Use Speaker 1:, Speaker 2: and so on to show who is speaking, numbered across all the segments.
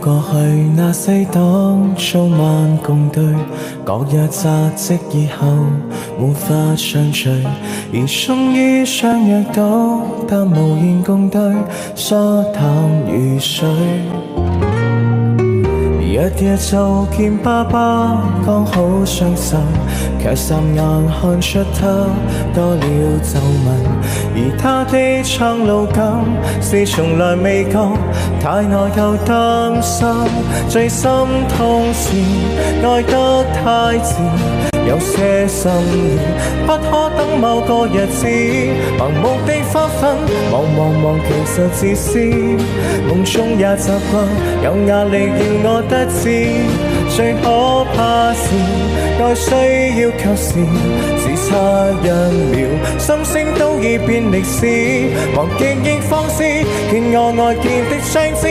Speaker 1: 過去那些當初晚共對，各有扎職以後無法相聚，而終於相約到，但無言共對，疏淡如水。日夜就見爸爸剛好雙手，卻霎眼看出他多了皺紋，而他的蒼老感是從來未覺，太內疚擔心，最心痛是愛得太遲，有些心軟不可等某個日子，盲目地發奮，忙其實自私，夢中也習慣有壓力要我得知，最可怕是愛需要及時，只差1秒，心聲都已變歷史，忘記亦放肆，見我愛見的相知，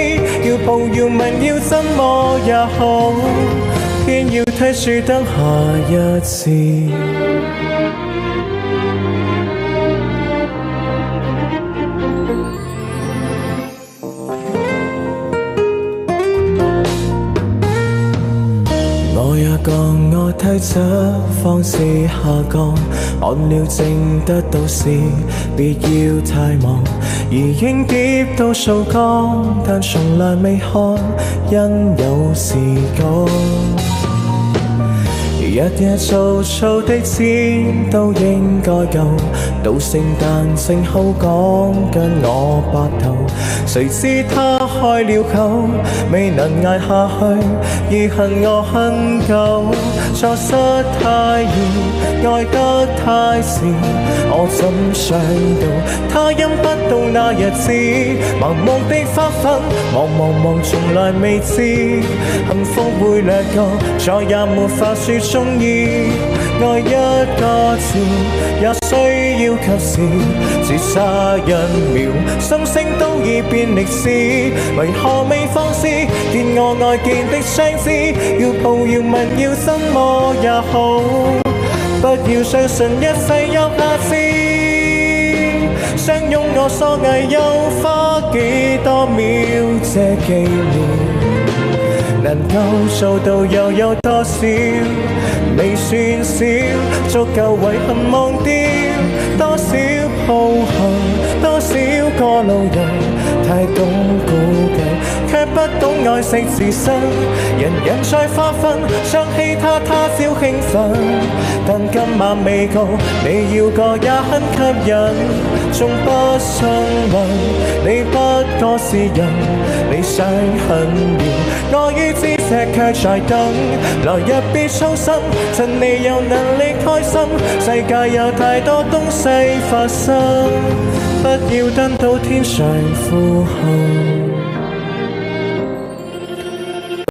Speaker 1: 要抱要吻要怎麼也好，偏要推說等下一次。我也覺我體質方式下降，看了症得到時別要太忙，而影碟都掃光，但從來未看，因有時講日夜做的錢都應該夠，到聖誕正好講跟我白頭，誰知他開了口，未能捱下去，而恨我很久，錯失太易，愛得太遲，我怎想到他因不到那日子，盲目地發奮，忙從來未知，幸福會掠過，再也沒法說中意，愛一個字也需要及時，只差1秒，心聲都已變歷史，為何未放肆，見我愛見的相知，要抱要吻要怎麼也好，不要相信一切有下次，相擁我所藝又花幾多秒，這紀念能夠做到又有多少，未算少，足夠遺憾忘掉，多少抱憾，多少個路人太懂估計，卻不懂愛惜自身，人在發奮，想起他朝興奮，但今晚未告，你要個也很吸引，縱不信運，你不過是人，理想很遠，我於知這卻在等，來日別操心，趁你有能力開心，世界有太多東西發生，不要等到天上呼喊。